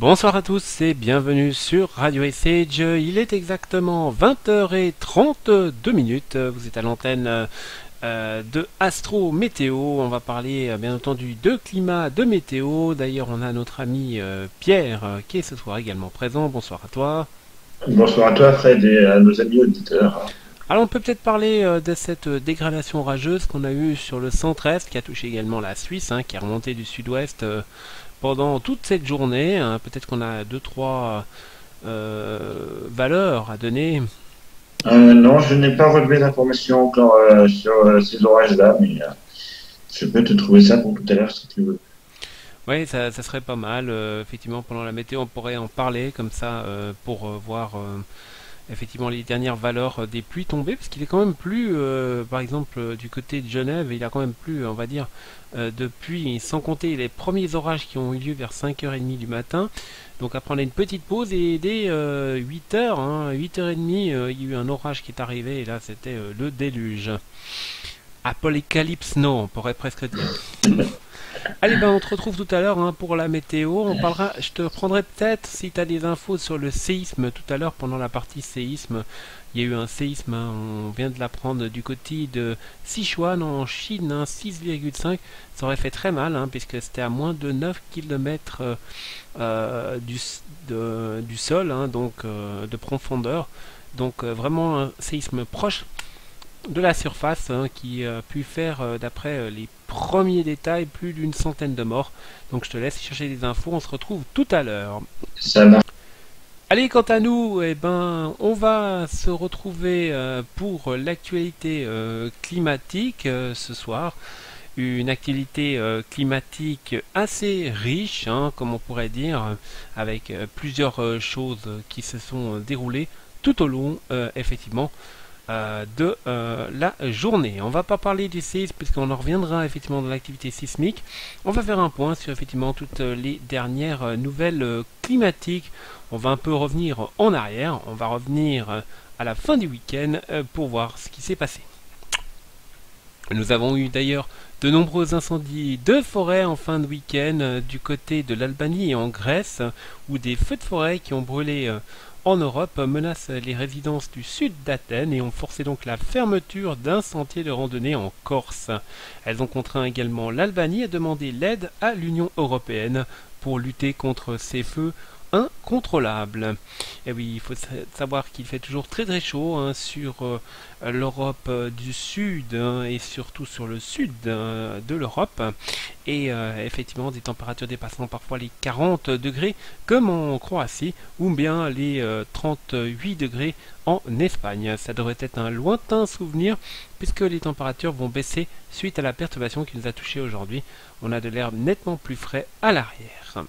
Bonsoir à tous et bienvenue sur Radio SH. Il est exactement 20h32. Vous êtes à l'antenne de Astro Météo. On va parler bien entendu de climat, de météo. D'ailleurs, on a notre ami Pierre qui est ce soir également présent. Bonsoir à toi. Bonsoir à toi Fred et à nos amis auditeurs. Alors, on peut peut-être parler de cette dégradation orageuse qu'on a eue sur le centre-est qui a touché également la Suisse, qui est remontée du sud-ouest pendant toute cette journée. Peut-être qu'on a deux, trois valeurs à donner. Non, je n'ai pas relevé d'informations encore sur ces orages-là, mais je peux te trouver ça pour tout à l'heure si tu veux. Oui, ça serait pas mal. Effectivement, pendant la météo, on pourrait en parler comme ça pour voir effectivement les dernières valeurs des pluies tombées, parce qu'il est quand même plus, par exemple, du côté de Genève, il a quand même plus, on va dire, depuis, sans compter les premiers orages qui ont eu lieu vers 5h30 du matin. Donc après on a une petite pause et dès 8h, 8h30, il y a eu un orage qui est arrivé et là c'était le déluge. Apocalypse, non, on pourrait presque dire. Allez, ben on te retrouve tout à l'heure pour la météo. On parlera, je te prendrai peut-être si tu as des infos sur le séisme tout à l'heure pendant la partie séisme. Il y a eu un séisme, on vient de l'apprendre du côté de Sichuan en Chine, 6,5. Ça aurait fait très mal puisque c'était à moins de 9 km du sol, donc de profondeur. Donc vraiment un séisme proche de la surface qui a pu faire, d'après les premiers détails, plus d'une centaine de morts. Donc je te laisse chercher des infos, on se retrouve tout à l'heure. Ça marche. Allez, quant à nous, on va se retrouver pour l'actualité climatique ce soir. Une actualité climatique assez riche, comme on pourrait dire, avec plusieurs choses qui se sont déroulées tout au long, effectivement, de la journée. On va pas parler des séismes puisqu'on en reviendra effectivement dans l'activité sismique. On va faire un point sur effectivement toutes les dernières nouvelles climatiques. On va un peu revenir en arrière. On va revenir à la fin du week-end pour voir ce qui s'est passé. Nous avons eu d'ailleurs de nombreux incendies de forêt en fin de week-end du côté de l'Albanie et en Grèce, où des feux de forêt qui ont brûlé en Europe menacent les résidences du sud d'Athènes et ont forcé donc la fermeture d'un sentier de randonnée en Corse. Elles ont contraint également l'Albanie à demander l'aide à l'Union européenne pour lutter contre ces feux incontrôlables. Et oui, il faut savoir qu'il fait toujours très très chaud sur l'Europe du Sud et surtout sur le sud de l'Europe. Et effectivement, des températures dépassant parfois les 40 degrés comme en Croatie ou bien les 38 degrés en Espagne. Ça devrait être un lointain souvenir puisque les températures vont baisser suite à la perturbation qui nous a touché aujourd'hui. On a de l'air nettement plus frais à l'arrière.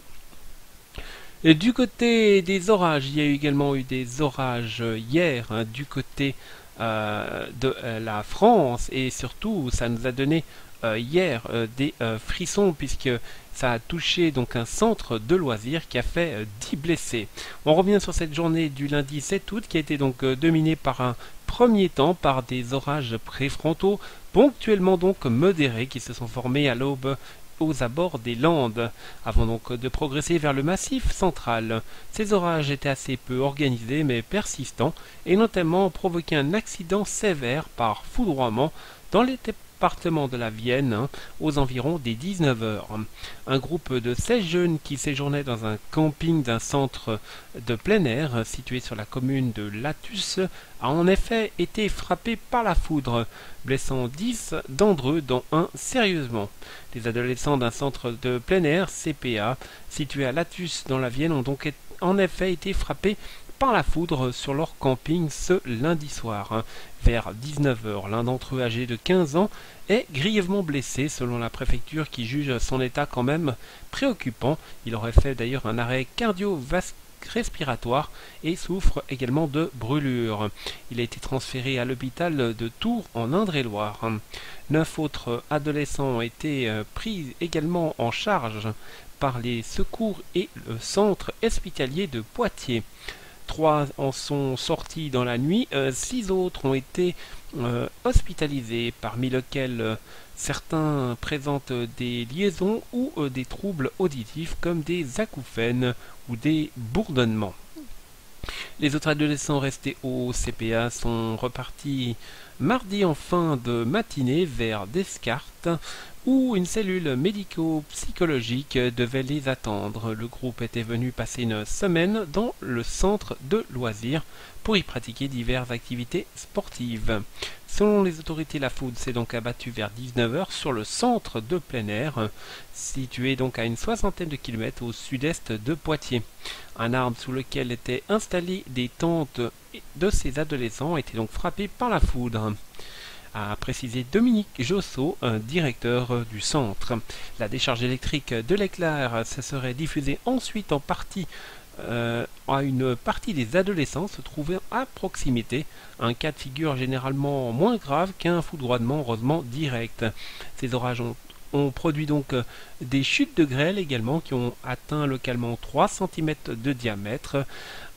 Et du côté des orages, il y a également eu des orages hier du côté de la France et surtout ça nous a donné hier des frissons puisque ça a touché donc un centre de loisirs qui a fait 10 blessés. On revient sur cette journée du lundi 7 août qui a été donc dominée par un premier temps par des orages préfrontaux ponctuellement donc modérés qui se sont formés à l'aube aux abords des Landes, avant donc de progresser vers le massif central. Ces orages étaient assez peu organisés mais persistants et notamment provoqué un accident sévère par foudroiement dans les départements de la Vienne aux environs des 19 heures. Un groupe de 16 jeunes qui séjournaient dans un camping d'un centre de plein air situé sur la commune de Latus a en effet été frappé par la foudre, blessant 10 d'entre eux, dont un sérieusement. Les adolescents d'un centre de plein air, CPA, situé à Latus dans la Vienne, ont donc en effet été frappés par la foudre sur leur camping ce lundi soir. Vers 19 heures, l'un d'entre eux, âgé de 15 ans, est grièvement blessé selon la préfecture qui juge son état quand même préoccupant. Il aurait fait d'ailleurs un arrêt cardio-respiratoire et souffre également de brûlures. Il a été transféré à l'hôpital de Tours en Indre-et-Loire. 9 autres adolescents ont été pris également en charge par les secours et le centre hospitalier de Poitiers. 3 en sont sortis dans la nuit, 6 autres ont été hospitalisés, parmi lesquels Certains présentent des liaisons ou des troubles auditifs comme des acouphènes ou des bourdonnements. Les autres adolescents restés au CPA sont repartis mardi en fin de matinée vers Descartes, où une cellule médico-psychologique devait les attendre. Le groupe était venu passer une semaine dans le centre de loisirs pour y pratiquer diverses activités sportives. Selon les autorités, la foudre s'est donc abattue vers 19h sur le centre de plein air, situé donc à une soixantaine de kilomètres au sud-est de Poitiers. Un arbre sous lequel étaient installées des tentes de ces adolescents a été donc frappé par la foudre, a précisé Dominique Jossot, directeur du centre. La décharge électrique de l'éclair se serait diffusée ensuite en partie à une partie des adolescents se trouvant à proximité, un cas de figure généralement moins grave qu'un foudroiement heureusement direct. Ces orages ont produit donc des chutes de grêle également qui ont atteint localement 3 cm de diamètre,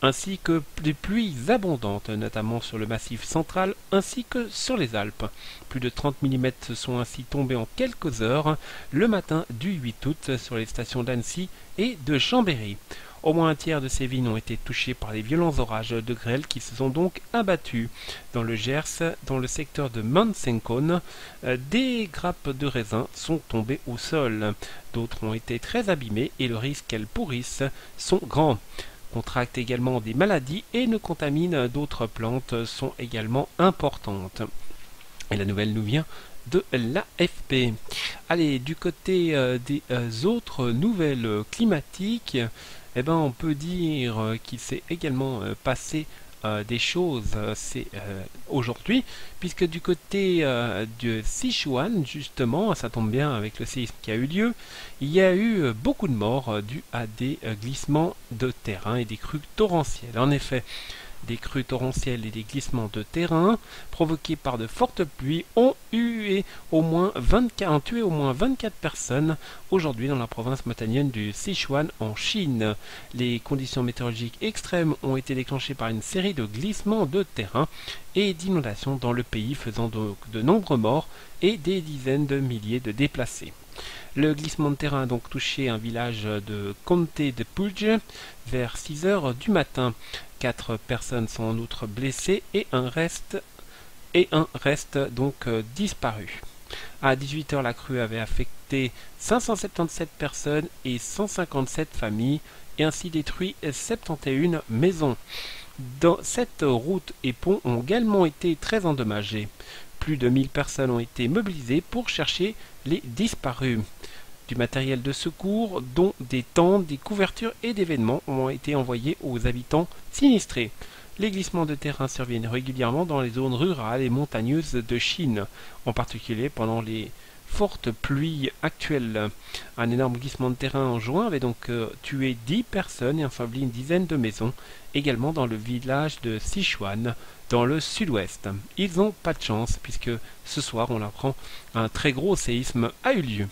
ainsi que des pluies abondantes, notamment sur le massif central ainsi que sur les Alpes. Plus de 30 mm sont ainsi tombés en quelques heures le matin du 8 août sur les stations d'Annecy et de Chambéry. Au moins un tiers de ces vignes ont été touchées par les violents orages de grêle qui se sont donc abattus. Dans le Gers, dans le secteur de Mansencone, des grappes de raisin sont tombées au sol. D'autres ont été très abîmées et le risque qu'elles pourrissent sont grands. Contractent également des maladies et ne contaminent d'autres plantes sont également importantes. Et la nouvelle nous vient de l'AFP. Allez, du côté des autres nouvelles climatiques, on peut dire qu'il s'est également passé des choses aujourd'hui, puisque du côté de Sichuan, justement, ça tombe bien avec le séisme qui a eu lieu, il y a eu beaucoup de morts dus à des glissements de terrain et des crues torrentielles. En effet, des crues torrentielles et des glissements de terrain provoqués par de fortes pluies ont tué au moins 24 personnes aujourd'hui dans la province montagneuse du Sichuan en Chine. Les conditions météorologiques extrêmes ont été déclenchées par une série de glissements de terrain et d'inondations dans le pays, faisant donc de nombreux morts et des dizaines de milliers de déplacés. Le glissement de terrain a donc touché un village de Comté de Puig vers 6 heures du matin. 4 personnes sont en outre blessées et un reste donc disparu. À 18 heures, la crue avait affecté 577 personnes et 157 familles et ainsi détruit 71 maisons. Dans cette route et ponts ont également été très endommagés. Plus de 1000 personnes ont été mobilisées pour chercher les disparus. Du matériel de secours, dont des tentes, des couvertures et des vêtements, ont été envoyés aux habitants sinistrés. Les glissements de terrain surviennent régulièrement dans les zones rurales et montagneuses de Chine, en particulier pendant les fortes pluies actuelles. Un énorme glissement de terrain en juin avait donc tué 10 personnes et enseveli une dizaine de maisons, également dans le village de Sichuan, dans le sud-ouest. Ils n'ont pas de chance, puisque ce soir, on l'apprend, un très gros séisme a eu lieu.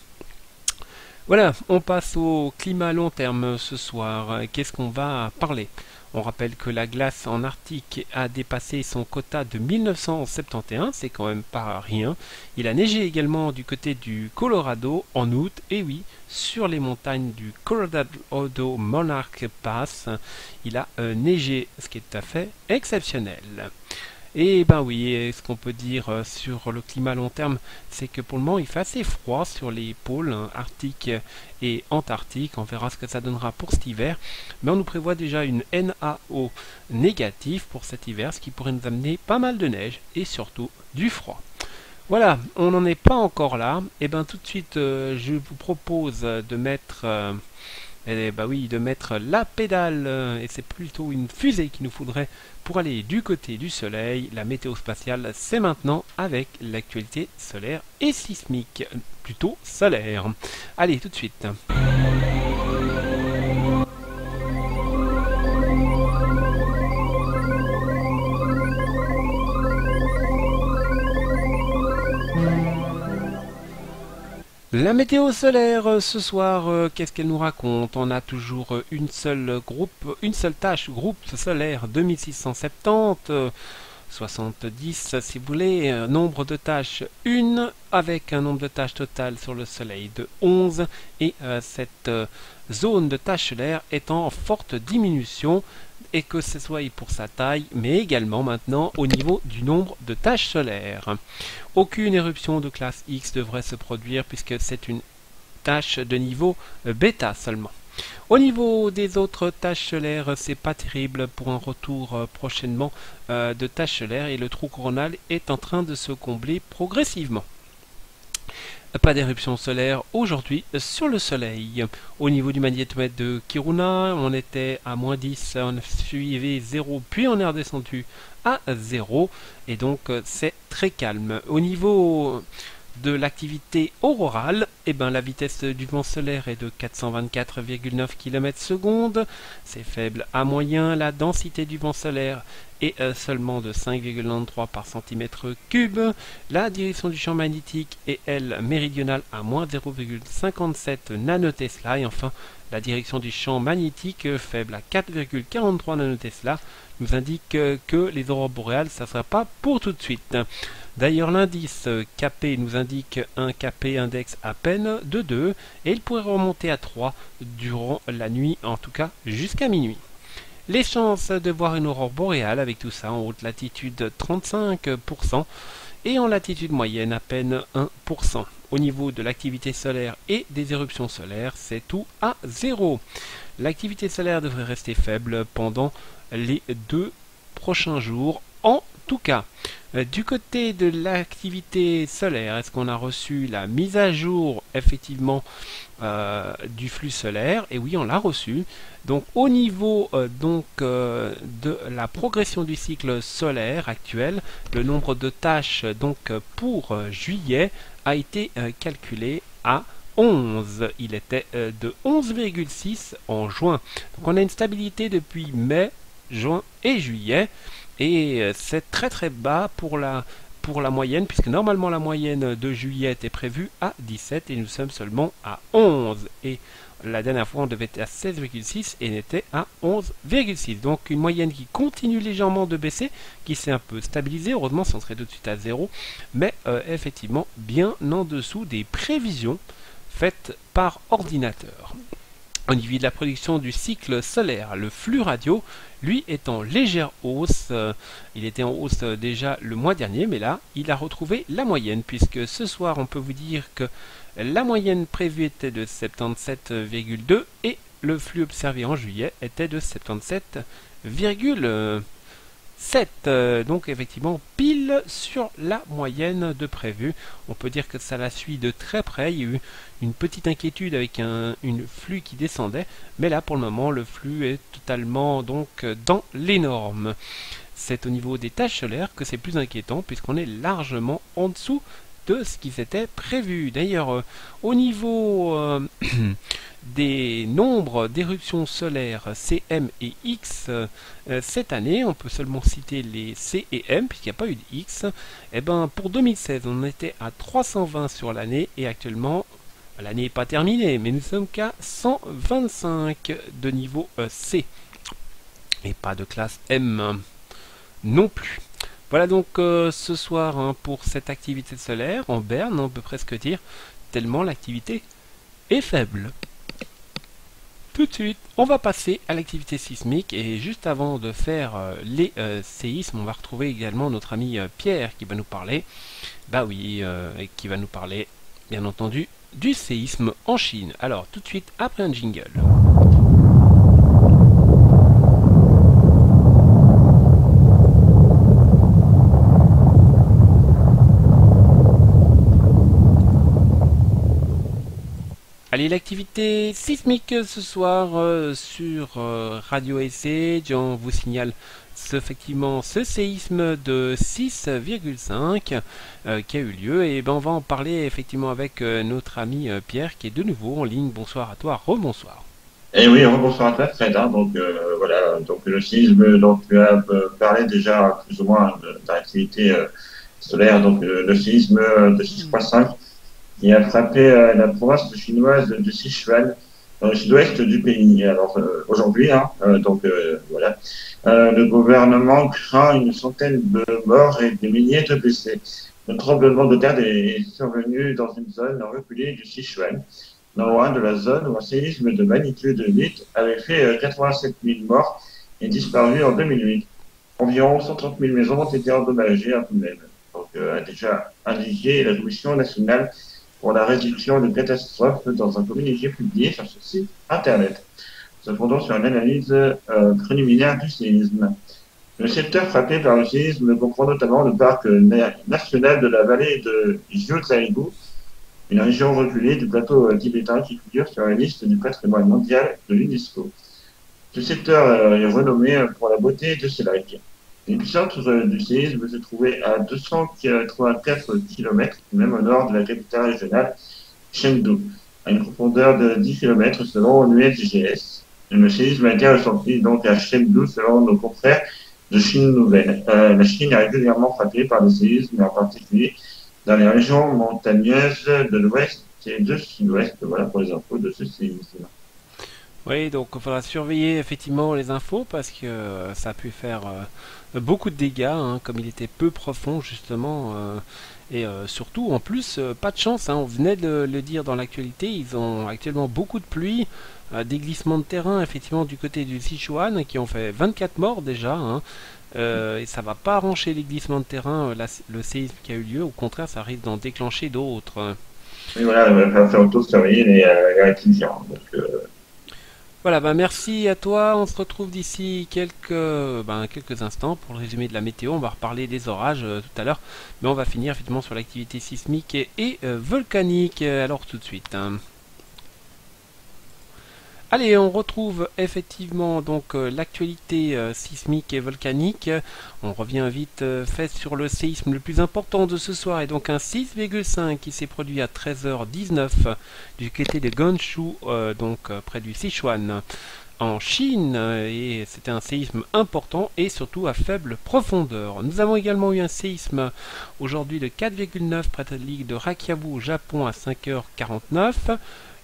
Voilà, on passe au climat long terme ce soir. Qu'est-ce qu'on va parler ? On rappelle que la glace en Arctique a dépassé son quota de 1971, c'est quand même pas rien. Il a neigé également du côté du Colorado en août, et oui, sur les montagnes du Colorado Monarch Pass, il a neigé, ce qui est tout à fait exceptionnel. Et ben oui, ce qu'on peut dire sur le climat à long terme, c'est que pour le moment il fait assez froid sur les pôles arctiques et antarctiques. On verra ce que ça donnera pour cet hiver. Mais on nous prévoit déjà une NAO négative pour cet hiver, ce qui pourrait nous amener pas mal de neige et surtout du froid. Voilà, on n'en est pas encore là. Et ben tout de suite, je vous propose de mettre... de mettre la pédale, et c'est plutôt une fusée qu'il nous faudrait pour aller du côté du soleil. La météo spatiale, c'est maintenant avec l'actualité solaire et sismique, plutôt solaire. Allez, tout de suite. La météo solaire ce soir, qu'est-ce qu'elle nous raconte? On a toujours une seule tâche, groupe solaire 2670, 70 si vous voulez. Nombre de tâches 1 avec un nombre de tâches total sur le Soleil de 11 et cette zone de tâches solaires est en forte diminution, et que ce soit pour sa taille mais également maintenant au niveau du nombre de tâches solaires. Aucune éruption de classe X devrait se produire puisque c'est une tâche de niveau bêta seulement. Au niveau des autres tâches solaires, c'est pas terrible pour un retour prochainement de tâches solaires, et le trou coronal est en train de se combler progressivement. Pas d'éruption solaire aujourd'hui sur le Soleil. Au niveau du magnétomètre de Kiruna, on était à moins 10, on suivait 0, puis on est redescendu à 0, et donc c'est très calme. Au niveau de l'activité aurorale, la vitesse du vent solaire est de 424,9 km/s, c'est faible à moyen. La densité du vent solaire est seulement de 5,93 par cm3. La direction du champ magnétique est, elle, méridionale à moins 0,57 nanotesla. Et enfin, la direction du champ magnétique, faible à 4,43 nanotesla, nous indique que les aurores boréales, ça ne sera pas pour tout de suite. D'ailleurs, l'indice KP nous indique un KP index à peine de 2, et il pourrait remonter à 3 durant la nuit, en tout cas jusqu'à minuit. Les chances de voir une aurore boréale avec tout ça, en haute latitude 35% et en latitude moyenne à peine 1%. Au niveau de l'activité solaire et des éruptions solaires, c'est tout à 0. L'activité solaire devrait rester faible pendant les 2 prochains jours, en tout cas. Du côté de l'activité solaire, est-ce qu'on a reçu la mise à jour effectivement du flux solaire? Et oui, on l'a reçu. Donc au niveau de la progression du cycle solaire actuel, le nombre de tâches pour juillet a été calculé à 11. Il était de 11,6 en juin. Donc on a une stabilité depuis mai, juin et juillet. Et c'est très très bas pour la moyenne, puisque normalement la moyenne de juillet était prévue à 17 et nous sommes seulement à 11. Et la dernière fois on devait être à 16,6 et n'était à 11,6. Donc une moyenne qui continue légèrement de baisser, qui s'est un peu stabilisée. Heureusement, ça serait tout de suite à 0. Mais effectivement bien en dessous des prévisions faites par ordinateur. Au niveau de la production du cycle solaire, le flux radio, lui, est en légère hausse. Il était en hausse déjà le mois dernier, mais là, il a retrouvé la moyenne, puisque ce soir, on peut vous dire que la moyenne prévue était de 77,2 et le flux observé en juillet était de 77,7. Donc effectivement pile sur la moyenne de prévu. On peut dire que ça la suit de très près. Il y a eu une petite inquiétude avec une flux qui descendait, mais là pour le moment le flux est totalement dans les normes. C'est au niveau des tâches solaires que c'est plus inquiétant, puisqu'on est largement en dessous de ce qui s'était prévu. D'ailleurs, au niveau des nombres d'éruptions solaires C, M et X cette année, on peut seulement citer les C et M puisqu'il n'y a pas eu de X. Pour 2016, on était à 320 sur l'année, et actuellement, l'année n'est pas terminée, mais nous sommes qu'à 125 de niveau C. Et pas de classe M non plus. Voilà donc ce soir pour cette activité solaire en berne, on peut presque dire, tellement l'activité est faible. Tout de suite, on va passer à l'activité sismique, et juste avant de faire les séismes, on va retrouver également notre ami Pierre qui va nous parler, qui va nous parler bien entendu du séisme en Chine. Alors tout de suite après un jingle. Allez, l'activité sismique ce soir sur Radio Essai, on vous signale effectivement ce séisme de 6,5 qui a eu lieu, et on va en parler effectivement avec notre ami Pierre qui est de nouveau en ligne. Bonsoir à toi, rebonsoir. Et oui, bonsoir à toi, Fred. Voilà, donc le séisme, donc tu as parlé déjà plus ou moins de l'activité solaire, donc le séisme de 6,5 qui a frappé la province chinoise de Sichuan dans le sud-ouest du pays. Alors aujourd'hui, hein, voilà, le gouvernement craint une centaine de morts et des milliers de blessés. Le tremblement de terre est survenu dans une zone reculée du Sichuan, non loin de la zone où un séisme de magnitude 8 avait fait 87 000 morts et disparu en 2008. Environ 130 000 maisons ont été endommagées à tout de même. Donc, a déjà indiqué la Commission nationale pour la réduction des catastrophes dans un communiqué publié sur ce site internet, se fondant sur une analyse préliminaire du séisme. Le secteur frappé par le séisme comprend notamment le parc national de la vallée de Jiuzhaigou, une région reculée du plateau tibétain qui figure sur la liste du patrimoine mondial de l'UNESCO. Ce secteur est renommé pour la beauté de ses lacs. L'épicentre du séisme se trouvait à 284 km, même au nord de la capitale régionale, Chengdu, à une profondeur de 10 km selon l'USGS. Le séisme a été ressenti donc à Chengdu selon nos confrères de Chine Nouvelle. La Chine est régulièrement frappée par des séismes, en particulier dans les régions montagneuses de l'ouest et de sud-ouest. Voilà pour les infos de ce séisme. Oui, donc il faudra surveiller effectivement les infos parce que ça a pu faire beaucoup de dégâts, hein, comme il était peu profond justement. Et surtout, en plus, pas de chance, hein, on venait de le dire dans l'actualité, ils ont actuellement beaucoup de pluie, des glissements de terrain effectivement du côté du Sichuan qui ont fait 24 morts déjà. Hein, et ça va pas arranger les glissements de terrain, le séisme qui a eu lieu, au contraire, ça risque d'en déclencher d'autres. Oui, voilà, il va faire autour surveiller les récipient. Donc, Voilà, bah merci à toi. On se retrouve d'ici quelques instants pour le résumé de la météo. On va reparler des orages tout à l'heure, mais on va finir effectivement sur l'activité sismique et volcanique. Alors tout de suite, hein. Allez, on retrouve effectivement donc l'actualité sismique et volcanique. On revient vite fait sur le séisme le plus important de ce soir et donc un 6,5 qui s'est produit à 13h19 du côté de Guangzhou, près du Sichuan en Chine, et c'était un séisme important et surtout à faible profondeur. Nous avons également eu un séisme aujourd'hui de 4,9 près de l'île de Reykjavik au Japon à 5h49.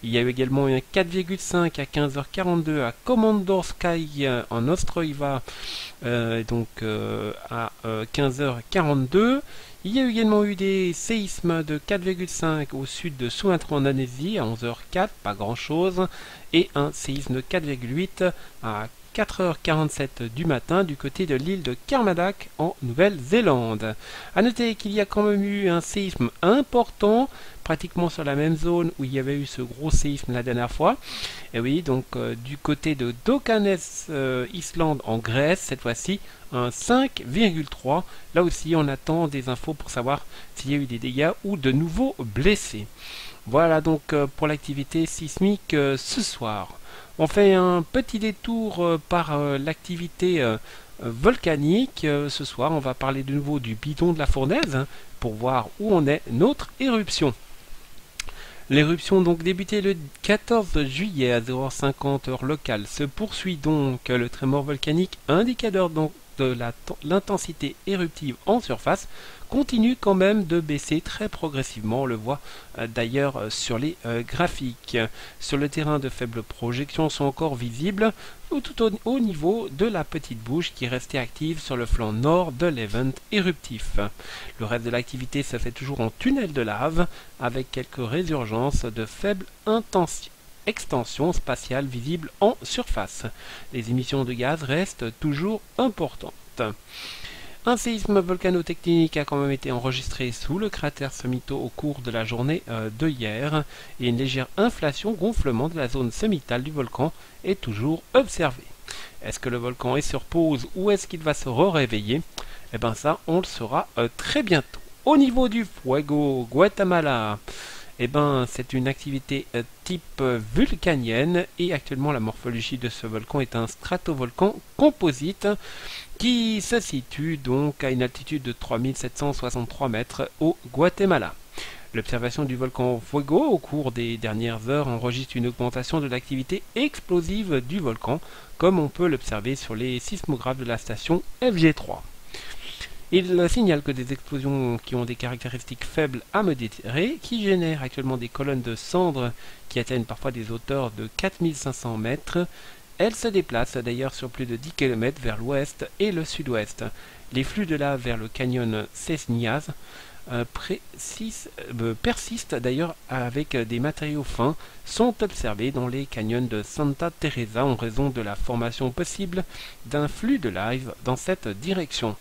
Il y a eu également un 4,5 à 15h42 à Komandorskaya en Ostroïva, à 15h42. Il y a également eu des séismes de 4,5 au sud de Sumatra en Indonésie à 11h04, pas grand chose, et un séisme de 4,8 à 4h47 du matin du côté de l'île de Kermadec en Nouvelle-Zélande. A noter qu'il y a quand même eu un séisme important, pratiquement sur la même zone où il y avait eu ce gros séisme la dernière fois. Et oui, donc du côté de Dokanes Island en Grèce, cette fois-ci, un 5,3. Là aussi, on attend des infos pour savoir s'il y a eu des dégâts ou de nouveaux blessés. Voilà donc pour l'activité sismique ce soir. On fait un petit détour par l'activité volcanique. Ce soir, on va parler de nouveau du bidon de la fournaise hein, pour voir où en est notre éruption. L'éruption donc débutée le 14 juillet à 0h50 heure locale se poursuit donc le trémor volcanique indicateur donc de l'intensité éruptive en surface continue quand même de baisser très progressivement, on le voit d'ailleurs sur les graphiques. Sur le terrain, de faibles projections sont encore visibles tout au niveau de la petite bouche qui est restée active sur le flanc nord de l'event éruptif. Le reste de l'activité se fait toujours en tunnel de lave avec quelques résurgences de faible extension spatiale visible en surface. Les émissions de gaz restent toujours importantes. Un séisme volcanotectonique a quand même été enregistré sous le cratère sommitaux au cours de la journée de hier et une légère inflation gonflement de la zone sommitale du volcan est toujours observée. Est-ce que le volcan est sur pause ou est-ce qu'il va se réveiller? Eh bien ça, on le saura très bientôt. Au niveau du Fuego, Guatemala, eh ben, c'est une activité type vulcanienne et actuellement la morphologie de ce volcan est un stratovolcan composite qui se situe donc à une altitude de 3763 mètres au Guatemala. L'observation du volcan Fuego au cours des dernières heures enregistre une augmentation de l'activité explosive du volcan, comme on peut l'observer sur les sismographes de la station FG3. Il signale que des explosions qui ont des caractéristiques faibles à modérées, qui génèrent actuellement des colonnes de cendres qui atteignent parfois des hauteurs de 4500 mètres. Elles se déplacent d'ailleurs sur plus de 10 km vers l'ouest et le sud-ouest. Les flux de lave vers le canyon Cesniaz persistent d'ailleurs avec des matériaux fins, sont observés dans les canyons de Santa Teresa en raison de la formation possible d'un flux de lave dans cette direction.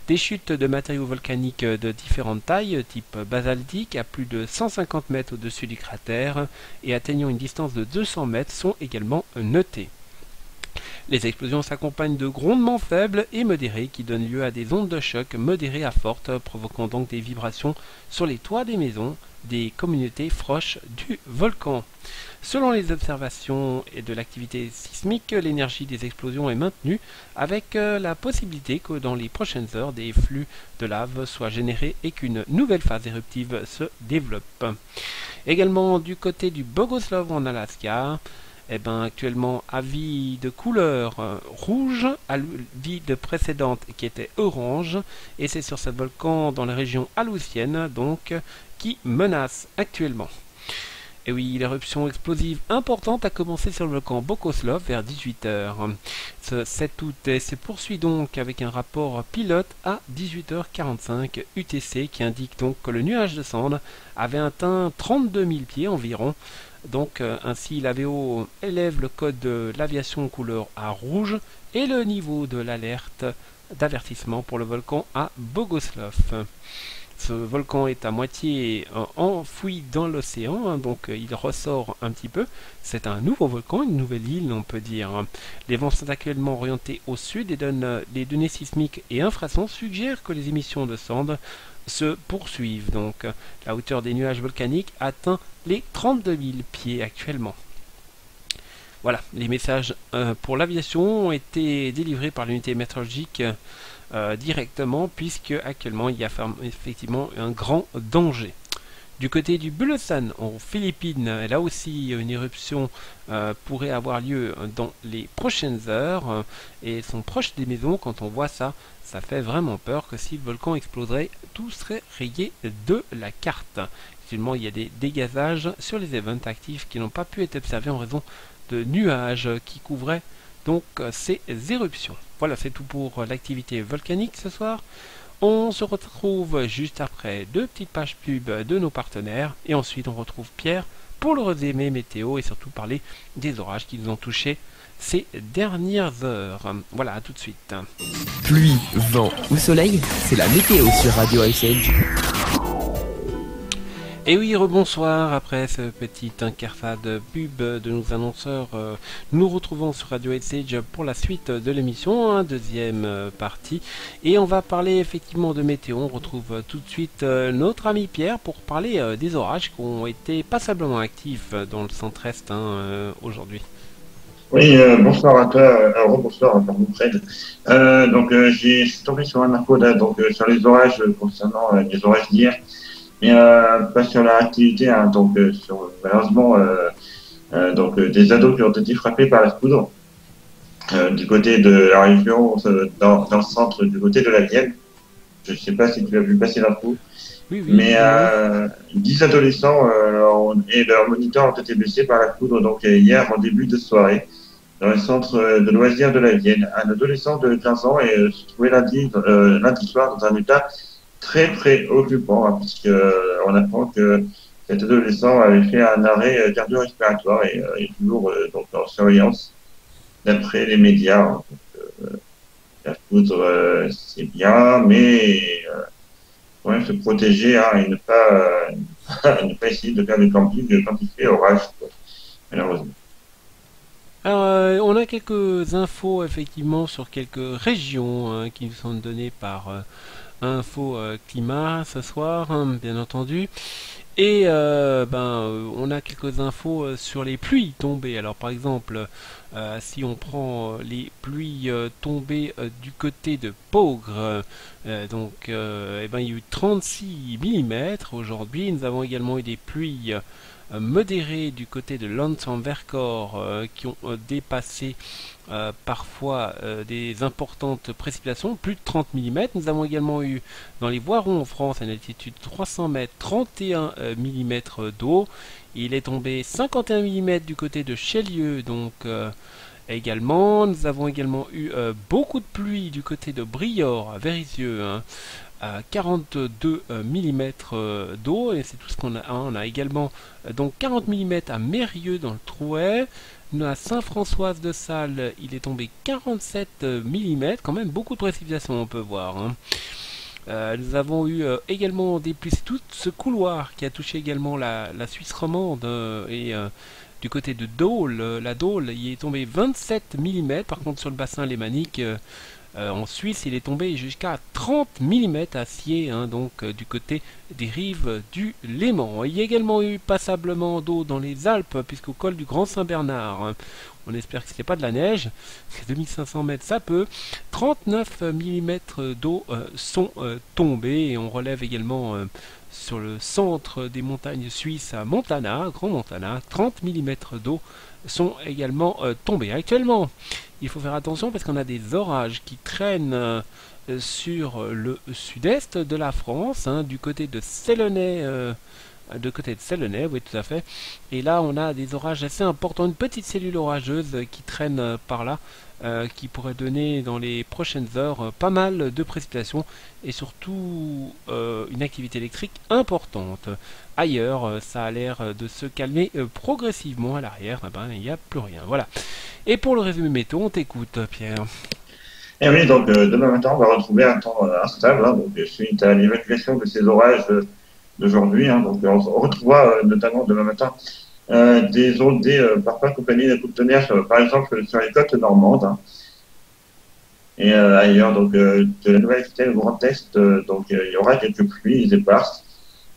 Des chutes de matériaux volcaniques de différentes tailles, type basaltique, à plus de 150 mètres au-dessus du cratère et atteignant une distance de 200 mètres sont également notées. Les explosions s'accompagnent de grondements faibles et modérés qui donnent lieu à des ondes de choc modérées à fortes, provoquant donc des vibrations sur les toits des maisons des communautés proches du volcan. Selon les observations et de l'activité sismique, l'énergie des explosions est maintenue avec la possibilité que dans les prochaines heures, des flux de lave soient générés et qu'une nouvelle phase éruptive se développe. Également du côté du Bogoslov en Alaska, actuellement avis de couleur rouge, avis de précédente qui était orange, et c'est sur ce volcan dans la région Aleutienne donc qui menace actuellement. Et oui, l'éruption explosive importante a commencé sur le volcan Bogoslov vers 18h. Ce 7 août se poursuit donc avec un rapport pilote à 18h45 UTC qui indique donc que le nuage de cendres avait atteint 32 000 pieds environ. Donc ainsi l'AVO élève le code de l'aviation couleur à rouge et le niveau de l'alerte d'avertissement pour le volcan à Bogoslov. Ce volcan est à moitié enfoui dans l'océan, donc il ressort un petit peu. C'est un nouveau volcan, une nouvelle île, on peut dire. Les vents sont actuellement orientés au sud et les données sismiques et infrasons suggèrent que les émissions de cendres se poursuivent. Donc la hauteur des nuages volcaniques atteint les 32 000 pieds actuellement. Voilà, les messages pour l'aviation ont été délivrés par l'unité météorologique directement, puisque actuellement il y a effectivement un grand danger. Du côté du Bulacan en Philippines, là aussi une éruption pourrait avoir lieu dans les prochaines heures et sont proches des maisons. Quand on voit ça, ça fait vraiment peur que si le volcan exploserait, tout serait rayé de la carte. Actuellement, il y a des dégazages sur les events actifs qui n'ont pas pu être observés en raison de nuages qui couvraient donc ces éruptions. Voilà, c'est tout pour l'activité volcanique ce soir. On se retrouve juste après deux petites pages pub de nos partenaires et ensuite on retrouve Pierre pour le résumé météo et surtout parler des orages qui nous ont touchés ces dernières heures. Voilà, à tout de suite. Pluie, vent ou soleil, c'est la météo sur Radio Ice Age. Et oui, rebonsoir, après ce petit incartade pub de nos annonceurs, nous retrouvons sur Radio Sage pour la suite de l'émission, deuxième partie, et on va parler effectivement de météo. On retrouve tout de suite notre ami Pierre pour parler des orages qui ont été passablement actifs dans le centre-est aujourd'hui. Oui, bonsoir à toi, rebonsoir à vous, Fred. Je suis tombé sur un info là, sur les orages concernant les orages d'hier. Mais pas sur la activité, sur malheureusement des ados qui ont été frappés par la foudre du côté de la région, dans le centre, du côté de la Vienne. Je ne sais pas si tu as vu passer l'info, oui, mais 10 adolescents et leurs moniteurs ont été blessés par la foudre donc hier en début de soirée dans le centre de loisirs de la Vienne. Un adolescent de 15 ans se trouvait lundi soir dans un état très préoccupant, puisque on apprend que cet adolescent avait fait un arrêt cardio-respiratoire et est toujours donc en surveillance d'après les médias. La foudre, c'est bien, mais quand même se protéger et ne pas essayer de faire du camping quand il fait orage, malheureusement. Alors, on a quelques infos effectivement sur quelques régions qui nous sont données par Info Climat ce soir, bien entendu. Et on a quelques infos sur les pluies tombées. Alors par exemple, si on prend les pluies tombées du côté de Peaugres, il y a eu 36 mm aujourd'hui. Nous avons également eu des pluies modérés du côté de Lands en Vercors qui ont dépassé parfois des importantes précipitations, plus de 30 mm. Nous avons également eu dans les Voirons en France, à une altitude 300 mètres, 31 mm d'eau. Il est tombé 51 mm du côté de Chélieu, donc également. Nous avons également eu beaucoup de pluie du côté de Briord, à Vérisieux, hein, à 42 mm d'eau, et c'est tout ce qu'on a. On a également donc 40 mm à Mérieux dans le Trouet. Nous à Saint-Françoise-de-Sales, il est tombé 47 mm, quand même beaucoup de précipitations, on peut voir. Hein. Nous avons eu également des pluies, c'est tout ce couloir qui a touché également la Suisse romande et du côté de Dole, la Dole, il est tombé 27 mm. Par contre sur le bassin lémanique en Suisse, il est tombé jusqu'à 30 mm à Sciez, hein, donc du côté des rives du Léman. Il y a également eu passablement d'eau dans les Alpes, puisqu'au col du Grand Saint-Bernard, hein, on espère que ce n'est pas de la neige, 2500 mètres ça peut, 39 mm d'eau sont tombés, et on relève également sur le centre des montagnes suisses à Montana, Grand Montana, 30 mm d'eau sont également tombés. Actuellement, il faut faire attention parce qu'on a des orages qui traînent sur le sud-est de la France, hein, du côté de Sélenay, oui tout à fait. Et là on a des orages assez importants, une petite cellule orageuse qui traîne par là, qui pourrait donner dans les prochaines heures pas mal de précipitations et surtout une activité électrique importante. Ailleurs, ça a l'air de se calmer progressivement. À l'arrière, il n'y a plus rien. Voilà. Et pour le résumé météo, on t'écoute, Pierre. Et oui, donc demain matin, on va retrouver un temps instable, hein, donc suite à l'évacuation de ces orages d'aujourd'hui. Hein, donc on retrouvera notamment demain matin des ondées parfois accompagnées d'un coup de tonnerre, par exemple sur les côtes normandes. Hein, et ailleurs, donc de la Nouvelle-Aquitaine au Grand Est, donc il y aura quelques pluies éparses,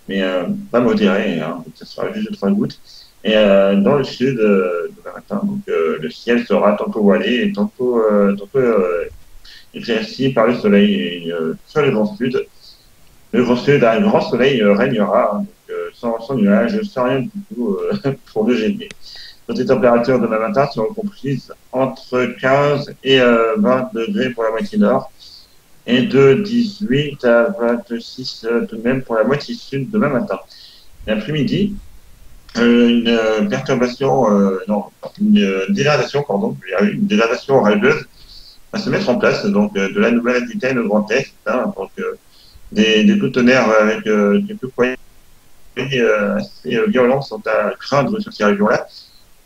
mais pas modérées, hein, donc ça sera juste 3 gouttes. Et dans le sud, demain matin, donc, le ciel sera tantôt voilé et tantôt éclairci par le soleil. Et sur le grand sud, un grand soleil régnera, hein, donc, sans nuages, sans rien du tout pour le gêner. Donc, les températures demain matin seront comprises entre 15 et 20 degrés pour la moitié nord et de 18 à 26 tout de même pour la moitié sud demain matin. L'après-midi, une perturbation, une dégradation, pardon, une dégradation orageuse va se mettre en place, donc de la Nouvelle-Aquitaine au Grand Est, hein, donc des coups de tonnerre avec quelques poignées assez violents sont à craindre sur ces régions-là.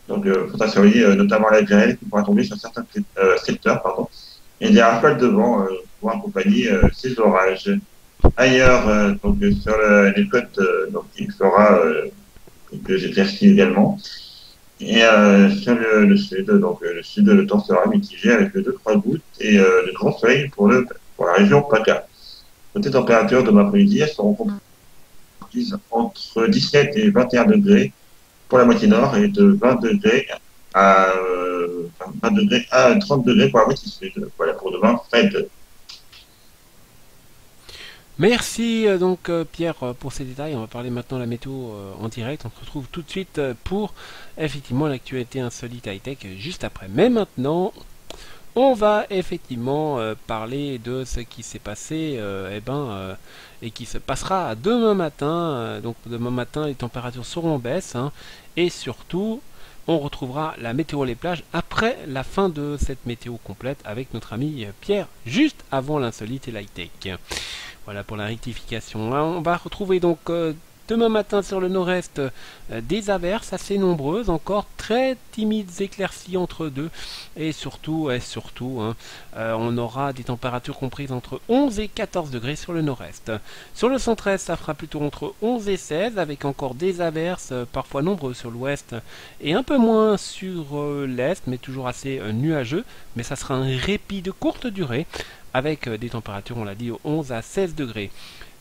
Donc, il faudra surveiller notamment la grêle qui pourra tomber sur certains secteurs, pardon, et des rafales de vent pour accompagner ces orages. Ailleurs, donc sur les côtes, donc il fera quelques éclaircies également. Et sur le sud, donc le sud, le temps sera mitigé avec 2-3 gouttes et de grands soleils pour la région PACA. Côté température de l'après-midi, elles seront comprises entre 17 et 21 degrés pour la moitié nord et de 20 degrés à 30 degrés pour la moitié sud. Voilà pour demain, Fred. Merci donc Pierre pour ces détails. On va parler maintenant de la météo en direct. On se retrouve tout de suite pour effectivement l'actualité insolite high-tech juste après. Mais maintenant, on va effectivement parler de ce qui s'est passé et qui se passera demain matin. Donc demain matin, les températures seront en baisse, hein, et surtout, on retrouvera la météo les plages après la fin de cette météo complète avec notre ami Pierre, juste avant l'insolite et l'high-tech. Voilà pour la rectification. On va retrouver donc demain matin sur le nord-est des averses assez nombreuses, encore très timides éclaircies entre deux. Et surtout, hein, on aura des températures comprises entre 11 et 14 degrés sur le nord-est. Sur le centre-est, ça fera plutôt entre 11 et 16, avec encore des averses, parfois nombreuses sur l'ouest, et un peu moins sur l'est, mais toujours assez nuageux. Mais ça sera un répit de courte durée, avec des températures, on l'a dit, 11 à 16 degrés.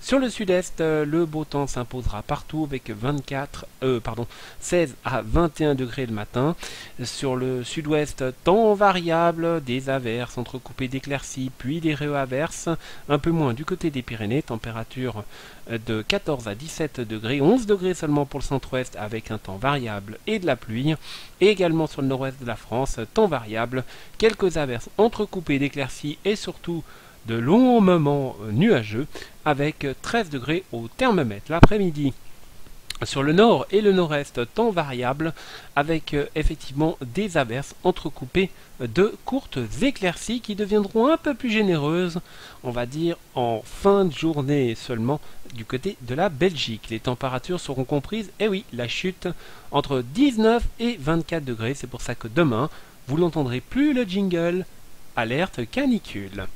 Sur le sud-est, le beau temps s'imposera partout avec 16 à 21 degrés le matin. Sur le sud-ouest, temps variable, des averses entrecoupées d'éclaircies, puis des averses. Un peu moins du côté des Pyrénées, température de 14 à 17 degrés, 11 degrés seulement pour le centre-ouest avec un temps variable et de la pluie. Et également sur le nord-ouest de la France, temps variable, quelques averses entrecoupées d'éclaircies et surtout de longs moments nuageux avec 13 degrés au thermomètre l'après-midi. Sur le nord et le nord-est, temps variable avec effectivement des averses entrecoupées de courtes éclaircies qui deviendront un peu plus généreuses, on va dire en fin de journée seulement du côté de la Belgique. Les températures seront comprises, et oui, la chute entre 19 et 24 degrés, c'est pour ça que demain, vous n'entendrez plus le jingle alerte canicule.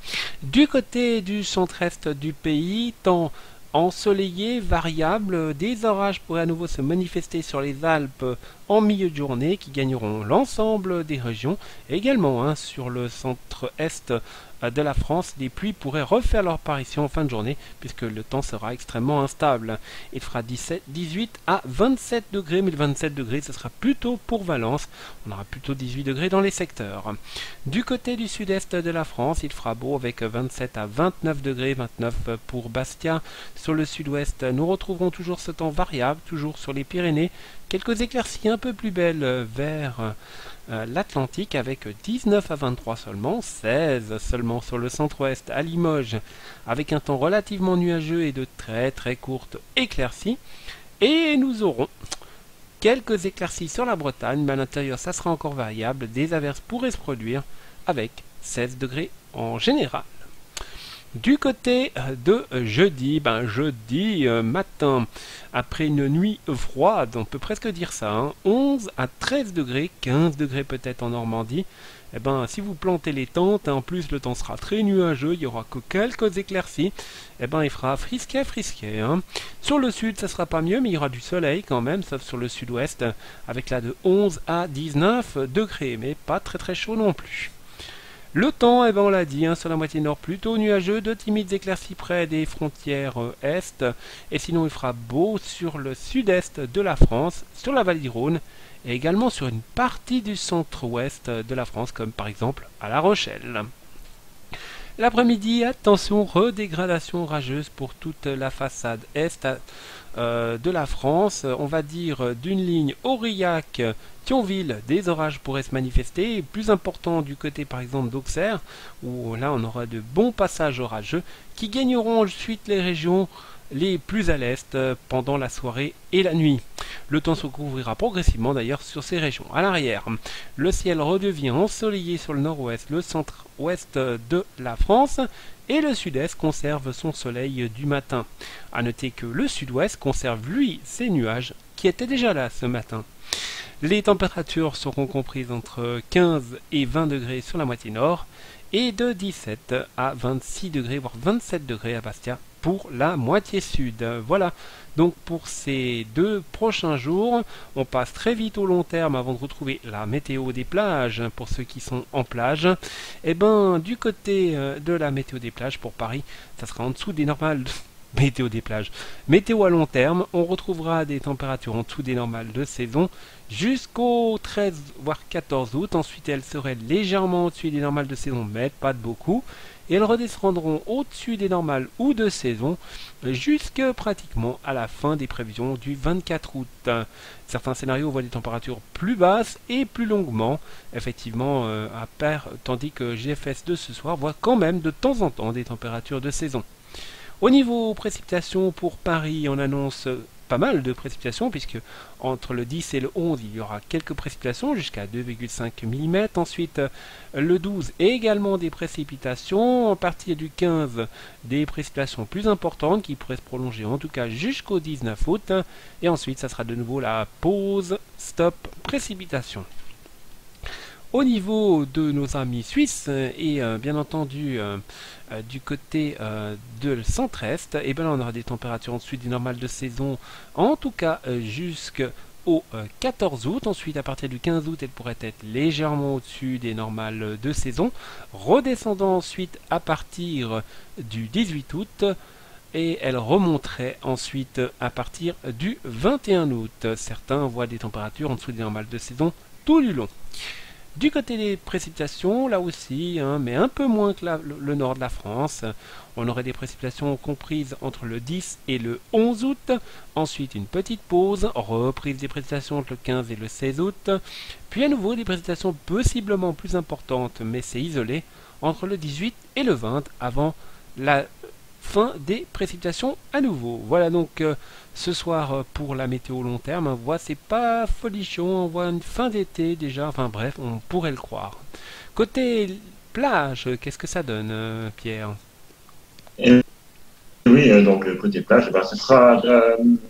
Du côté du centre-est du pays, temps ensoleillé, variable, des orages pourraient à nouveau se manifester sur les Alpes en milieu de journée qui gagneront l'ensemble des régions. Et également sur le centre-est de la France, les pluies pourraient refaire leur apparition en fin de journée puisque le temps sera extrêmement instable. Il fera 18 à 27 degrés, mais le 27 degrés ce sera plutôt pour Valence. On aura plutôt 18 degrés dans les secteurs. Du côté du sud-est de la France, il fera beau avec 27 à 29 degrés, 29 pour Bastia. Sur le sud-ouest, nous retrouverons toujours ce temps variable, toujours sur les Pyrénées. Quelques éclaircies un peu plus belles vers l'Atlantique avec 19 à 23 seulement, 16 seulement sur le centre-ouest à Limoges avec un temps relativement nuageux et de très courtes éclaircies. Et nous aurons quelques éclaircies sur la Bretagne, mais à l'intérieur ça sera encore variable, des averses pourraient se produire avec 16 degrés en général. Du côté de jeudi, jeudi matin, après une nuit froide, on peut presque dire ça, 11 à 13 degrés, 15 degrés peut-être en Normandie. Si vous plantez les tentes, en plus le temps sera très nuageux, il n'y aura que quelques éclaircies, il fera frisquet. Sur le sud, ça sera pas mieux, mais il y aura du soleil quand même, sauf sur le sud-ouest, avec là de 11 à 19 degrés, mais pas très chaud non plus. Le temps, on l'a dit, sur la moitié nord plutôt nuageux, de timides éclaircies près des frontières est, et sinon il fera beau sur le sud-est de la France, sur la vallée du Rhône, et également sur une partie du centre-ouest de la France, comme par exemple à La Rochelle. L'après-midi, attention, redégradation orageuse pour toute la façade est de la France, on va dire d'une ligne Aurillac-Thionville, des orages pourraient se manifester, plus important du côté par exemple d'Auxerre, où là on aura de bons passages orageux qui gagneront ensuite les régions les plus à l'est pendant la soirée et la nuit. Le temps se couvrira progressivement d'ailleurs sur ces régions. À l'arrière, le ciel redevient ensoleillé sur le nord-ouest, le centre-ouest de la France, et le sud-est conserve son soleil du matin. A noter que le sud-ouest conserve lui ses nuages qui étaient déjà là ce matin. Les températures seront comprises entre 15 et 20 degrés sur la moitié nord et de 17 à 26 degrés, voire 27 degrés à Bastia pour la moitié sud. Voilà, donc pour ces 2 prochains jours, on passe très vite au long terme avant de retrouver la météo des plages pour ceux qui sont en plage. Du côté de la météo des plages pour Paris, ça sera en dessous des normales. Météo des plages. Météo à long terme, on retrouvera des températures en dessous des normales de saison jusqu'au 13 voire 14 août. Ensuite, elles seraient légèrement au-dessus des normales de saison, mais pas de beaucoup. Et elles redescendront au-dessus des normales ou de saison jusque pratiquement à la fin des prévisions du 24 août. Certains scénarios voient des températures plus basses et plus longuement, effectivement, tandis que GFS de ce soir voit quand même de temps en temps des températures de saison. Au niveau précipitations pour Paris, on annonce pas mal de précipitations puisque entre le 10 et le 11 il y aura quelques précipitations jusqu'à 2,5 mm. Ensuite le 12 également des précipitations. À partir du 15 des précipitations plus importantes qui pourraient se prolonger en tout cas jusqu'au 19 août. Et ensuite ça sera de nouveau la pause stop précipitation. Au niveau de nos amis suisses et bien entendu du côté de centre-est, là on aura des températures en dessous des normales de saison, en tout cas jusqu'au 14 août. Ensuite, à partir du 15 août, elles pourraient être légèrement au-dessus des normales de saison, redescendant ensuite à partir du 18 août et elle remonterait ensuite à partir du 21 août. Certains voient des températures en dessous des normales de saison tout du long. Du côté des précipitations, là aussi, mais un peu moins que le nord de la France. On aurait des précipitations comprises entre le 10 et le 11 août. Ensuite, une petite pause, reprise des précipitations entre le 15 et le 16 août. Puis à nouveau, des précipitations possiblement plus importantes, mais c'est isolé, entre le 18 et le 20, avant la fin des précipitations à nouveau. Voilà donc ce soir pour la météo long terme. On voit, c'est pas folichon, on voit une fin d'été déjà, enfin bref, on pourrait le croire. Côté plage, qu'est-ce que ça donne, Pierre? Et oui, donc côté plage, ce sera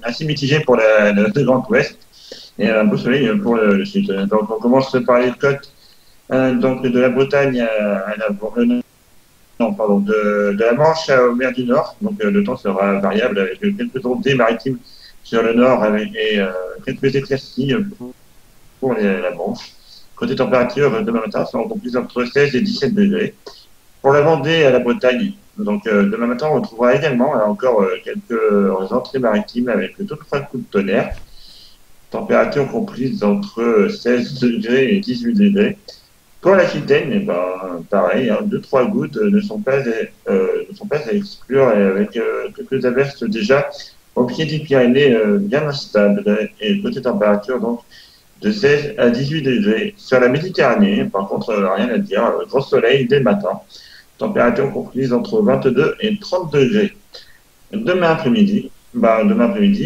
assez mitigé pour le Grand Ouest et un beau soleil pour le sud. Donc on commence par les côtes donc de la Bretagne à la non, pardon, de la Manche aux mers du Nord. Donc le temps sera variable avec quelques ondées maritimes sur le nord et quelques éclaircies pour la Manche. Côté température, demain matin, seront comprises entre 16 et 17 degrés. Pour la Vendée à la Bretagne, donc demain matin, on retrouvera également encore quelques entrées maritimes avec 2-3 coups de tonnerre. Température comprise entre 16 degrés et 18 degrés. Pour l'Aquitaine, pareil, 2-3 gouttes ne sont pas à exclure, et avec quelques averses déjà au pied des Pyrénées bien instables. Et côté température, donc, de 16 à 18 degrés. Sur la Méditerranée, par contre, rien à dire, gros soleil dès le matin. Température comprise entre 22 et 30 degrés. Demain après-midi,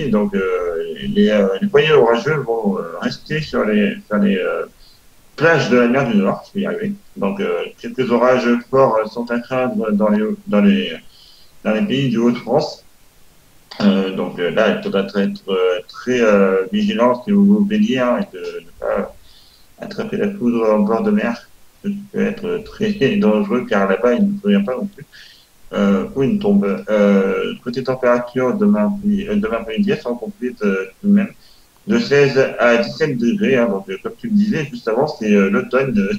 donc, les foyers orageux vont rester sur les plages de la mer du Nord, je vais y arriver. Donc, quelques orages forts sont à craindre dans les pays du Hauts-de-France. Donc là, il faudra être très vigilant si vous vous baignez et de ne pas attraper la foudre en bord de mer, ce qui peut être très dangereux car là-bas, il ne prévient pas non plus où une tombe. Côté température, demain après-midi, elles seront comprises tout de même de 16 à 17 degrés. Donc, comme tu le disais juste avant, c'est l'automne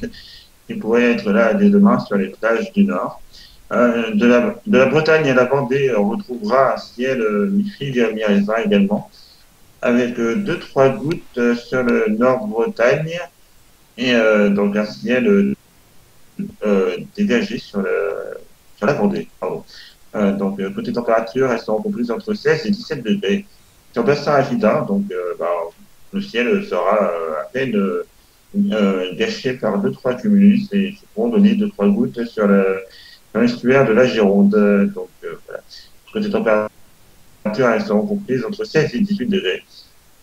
qui pourrait être là dès demain sur les plages du Nord. De la Bretagne à la Vendée, on retrouvera un ciel mi-figue, mi-raisin également, avec 2-3 gouttes sur le Nord-Bretagne et donc un ciel dégagé sur la Vendée. Pardon. Donc côté température, elles seront comprises entre 16 et 17 degrés. Sur bassin aquitain, donc le ciel sera à peine gâché par 2-3 cumulus et pourront donner 2-3 gouttes sur l'estuaire de la Gironde. Donc voilà. Côté température, elles seront comprises entre 16 et 18 degrés.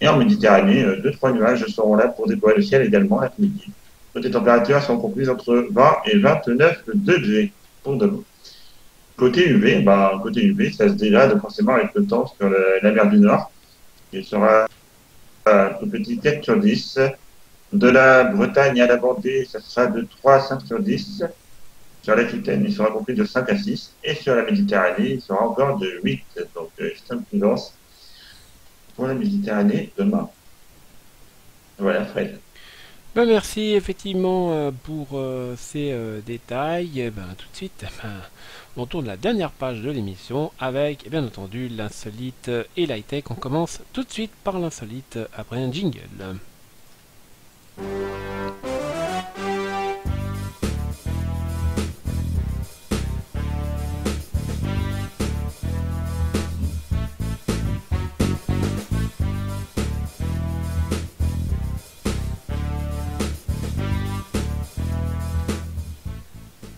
Et en Méditerranée, 2-3 nuages seront là pour décorer le ciel également l'après-midi. Côté température, elles seront comprises entre 20 et 29 degrés pour demain. Côté UV, ça se dégrade forcément avec le temps sur la mer du Nord. Il sera un tout petit 4 sur 10. De la Bretagne à la Vendée, ça sera de 3 à 5 sur 10. Sur l'Aquitaine, il sera compris de 5 à 6. Et sur la Méditerranée, il sera encore de 8. Donc, extrême prudence pour la Méditerranée demain. Voilà, Fred. Merci effectivement pour ces détails. Tout de suite, on tourne la dernière page de l'émission avec, bien entendu, l'insolite et l'high-tech. On commence tout de suite par l'insolite après un jingle.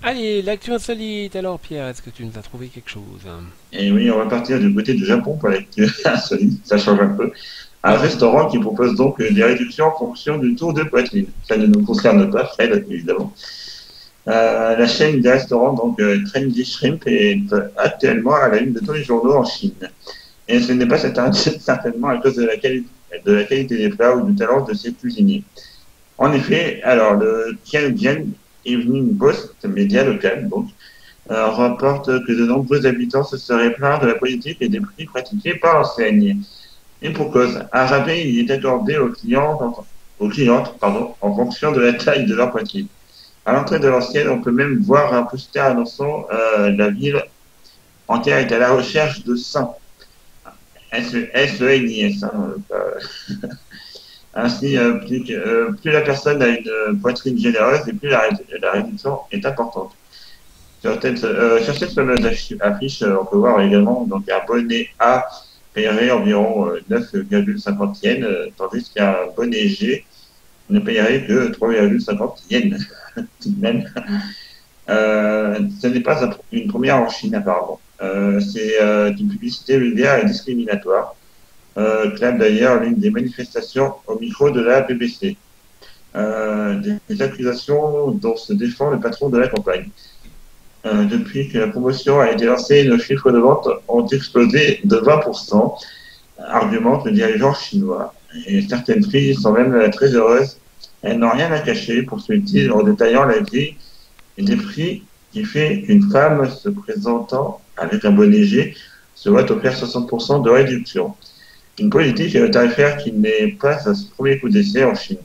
Allez, l'actu insolite. Alors Pierre, est-ce que tu nous as trouvé quelque chose? Et oui, on va partir du côté du Japon pour l'actu insolite, ça change un peu. Un restaurant qui propose donc des réductions en fonction du tour de poitrine. Ça ne nous concerne pas, Fred, évidemment. La chaîne des restaurants, donc Trendy Shrimp, est actuellement à la une de tous les journaux en Chine. Et ce n'est pas certainement à cause de la qualité des plats ou du talent de ses cuisiniers. En effet, alors le Tianjin Evening Post, média local, donc, rapporte que de nombreux habitants se seraient plaints de la politique et des prix pratiqués par l'enseigne. Et pour cause, un rabais y est accordé aux clientes, en fonction de la taille de leur poitrine. À l'entrée de l'ancienne, on peut même voir un poster annonçant la ville entière est à la recherche de sang. S-E-N-I-S. Ainsi, plus la personne a une poitrine généreuse et plus la réduction est importante. Sur cette fameuse affiche, on peut voir également donc un bonnet A paierait environ 9,50 yens, tandis qu'un bonnet G ne paierait que 3,50 yens. Tout de même. Ce n'est pas une première en Chine apparemment. C'est une publicité vulgaire et discriminatoire. Clame d'ailleurs l'une des manifestations au micro de la BBC. Des accusations dont se défend le patron de la campagne. Depuis que la promotion a été lancée, nos chiffres de vente ont explosé de 20%, argumente le dirigeant chinois. Et certaines filles sont même très heureuses. Elles n'ont rien à cacher, poursuit-il en détaillant la grille des prix qui fait qu'une femme se présentant avec un bonnet G se voit offrir 60% de réduction. Une politique tarifaire qui n'est pas à ce premier coup d'essai en Chine.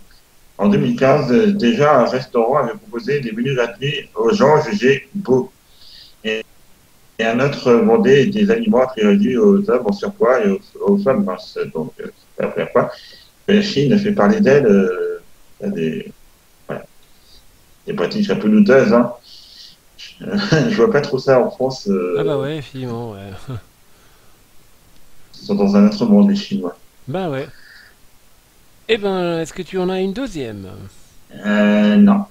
En 2015, déjà, un restaurant avait proposé des menus gratuits aux gens jugés beaux. Et un autre vendait des aliments à prix réduit aux hommes en surpoids et aux femmes minces. Donc, c'est la première fois que la Chine fait parler d'elle voilà, des pratiques un peu douteuses. Hein. Je vois pas trop ça en France. Ah bah ouais, effectivement, ouais. Ils sont dans un autre monde, les Chinois. Bah ouais. Eh ben, est-ce que tu en as une deuxième? Non.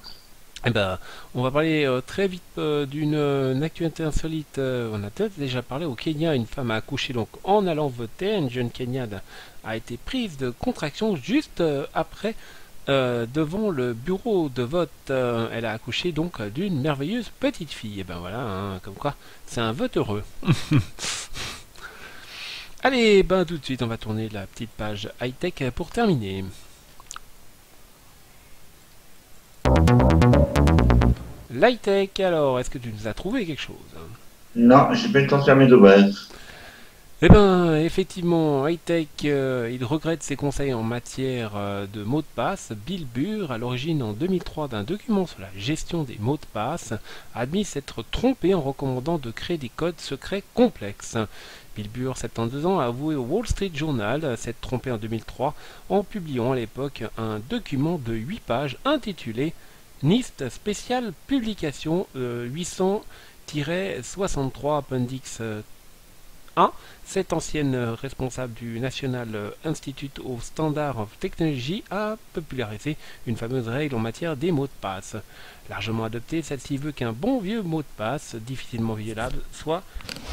Eh ben, on va parler très vite d'une actualité insolite. On a peut-être déjà parlé au Kenya. Une femme a accouché donc en allant voter. Une jeune Kenyane a été prise de contraction juste après devant le bureau de vote. Elle a accouché donc d'une merveilleuse petite fille. Et ben voilà, hein, comme quoi, c'est un vote heureux. Allez, ben tout de suite, on va tourner la petite page high-tech pour terminer. L'high-tech, alors, est-ce que tu nous as trouvé quelque chose? Non, j'ai pas eu le temps de faire mes devoirs. Eh ben, effectivement, high-tech, il regrette ses conseils en matière de mots de passe. Bill Burr, à l'origine en 2003 d'un document sur la gestion des mots de passe, a admis s'être trompé en recommandant de créer des codes secrets complexes. Bill Burr, 72 ans, a avoué au Wall Street Journal s'être trompé en 2003 en publiant à l'époque un document de 8 pages intitulé NIST Spécial Publication 800-63 Appendix 1. Cette ancienne responsable du National Institute of Standard of Technology a popularisé une fameuse règle en matière des mots de passe. Largement adoptée, celle-ci veut qu'un bon vieux mot de passe, difficilement violable, soit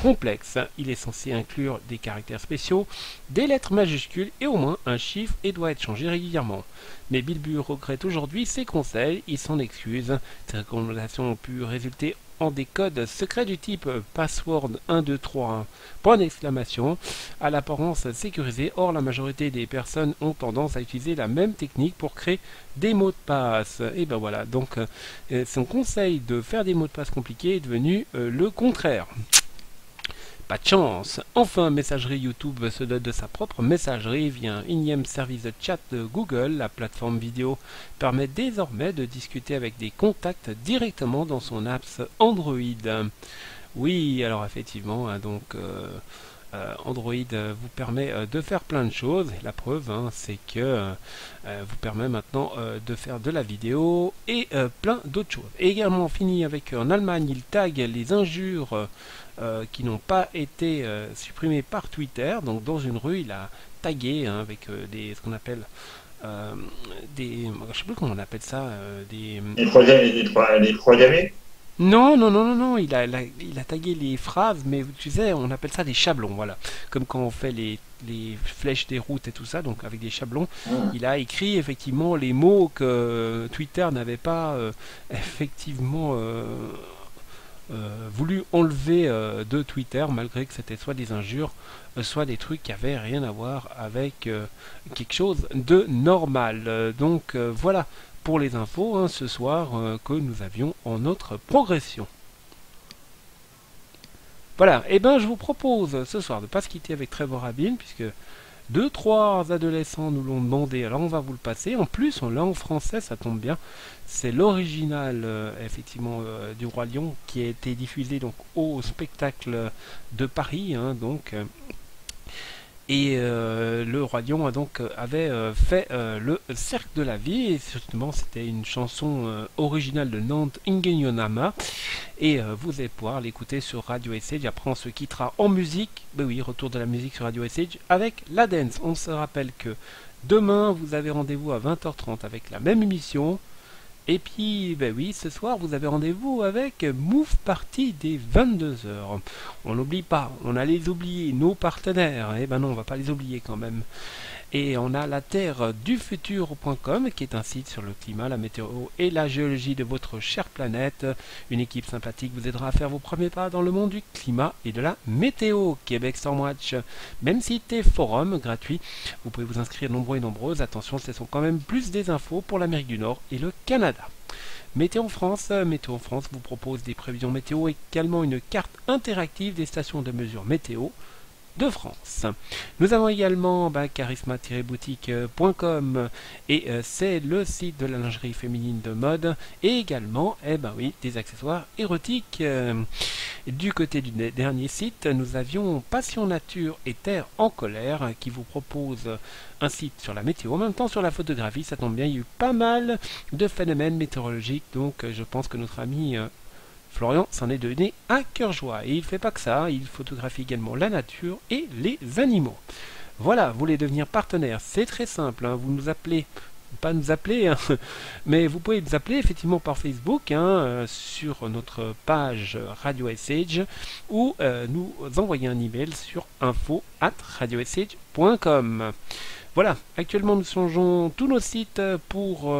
complexe. Il est censé inclure des caractères spéciaux, des lettres majuscules et au moins un chiffre et doit être changé régulièrement. Mais Bill Burr regrette aujourd'hui ses conseils, il s'en excuse. Ces recommandations ont pu résulter en des codes secrets du type password 1231 point d'exclamation à l'apparence sécurisée. Or, la majorité des personnes ont tendance à utiliser la même technique pour créer des mots de passe. Et ben voilà, donc son conseil de faire des mots de passe compliqués est devenu le contraire. Pas de chance. Enfin, messagerie YouTube se dote de sa propre messagerie via un énième service de chat de Google. La plateforme vidéo permet désormais de discuter avec des contacts directement dans son apps Android. Oui, alors effectivement, hein, donc Android vous permet de faire plein de choses. Et la preuve, hein, c'est que vous permet maintenant de faire de la vidéo et plein d'autres choses. Et également fini avec en Allemagne, il tag les injures qui n'ont pas été supprimées par Twitter. Donc dans une rue, il a tagué hein, avec ce qu'on appelle je sais plus comment on appelle ça, Les programmés. Non, il a tagué les phrases, mais tu sais, on appelle ça des chablons, voilà. Comme quand on fait les flèches des routes et tout ça, donc avec des chablons, il a écrit effectivement les mots que Twitter n'avait pas effectivement voulu enlever de Twitter, malgré que c'était soit des injures, soit des trucs qui avaient rien à voir avec quelque chose de normal. Donc voilà pour les infos hein, ce soir que nous avions en notre progression. Voilà, et ben je vous propose ce soir de ne pas se quitter avec Trevor Rabin, puisque 2-3 adolescents nous l'ont demandé, alors on va vous le passer. En plus, on l'a en français, ça tombe bien. C'est l'original, effectivement, du Roi Lion qui a été diffusé donc au spectacle de Paris, hein, donc. Et le Roi Lion avait fait le Cercle de la Vie, et justement c'était une chanson originale de Nantes Ingenionnama, et vous allez pouvoir l'écouter sur Radio Essage. Après on se quittera en musique, ben oui, retour de la musique sur Radio Essage avec la dance. On se rappelle que demain vous avez rendez-vous à 20h30 avec la même émission. Et puis, ben oui, ce soir, vous avez rendez-vous avec Move Party dès 22h. On n'oublie pas, on a les oubliés, nos partenaires. Eh ben non, on va pas les oublier quand même. Et on a la terre du futur.com, qui est un site sur le climat, la météo et la géologie de votre chère planète. Une équipe sympathique vous aidera à faire vos premiers pas dans le monde du climat et de la météo. Québec Stormwatch, même site et forum gratuit. Vous pouvez vous inscrire nombreux et nombreuses. Attention, ce sont quand même plus des infos pour l'Amérique du Nord et le Canada. Météo France vous propose des prévisions météo et également une carte interactive des stations de mesure météo de France. Nous avons également charisma-boutique.com et c'est le site de la lingerie féminine de mode et également des accessoires érotiques. Du côté du dernier site, nous avions Passion Nature et Terre en colère qui vous propose un site sur la météo, en même temps sur la photographie. Ça tombe bien, il y a eu pas mal de phénomènes météorologiques, donc je pense que notre ami Florian s'en est donné à cœur joie. Et il ne fait pas que ça, il photographie également la nature et les animaux. Voilà, vous voulez devenir partenaire, c'est très simple, hein, vous nous appelez, pas nous appeler, hein, mais vous pouvez nous appeler effectivement par Facebook, sur notre page Radio Essage, ou nous envoyer un email sur info@radioessage.com. Voilà, actuellement nous changeons tous nos sites pour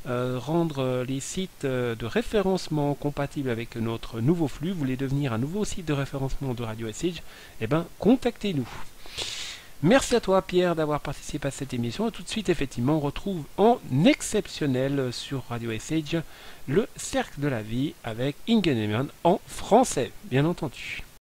rendre les sites de référencement compatibles avec notre nouveau flux. Vous voulez devenir un nouveau site de référencement de Radio Essage? Eh bien, contactez-nous. Merci à toi Pierre d'avoir participé à cette émission. Et tout de suite, effectivement, on retrouve en exceptionnel sur Radio Essage le Cercle de la Vie avec Ingenieur en français, bien entendu.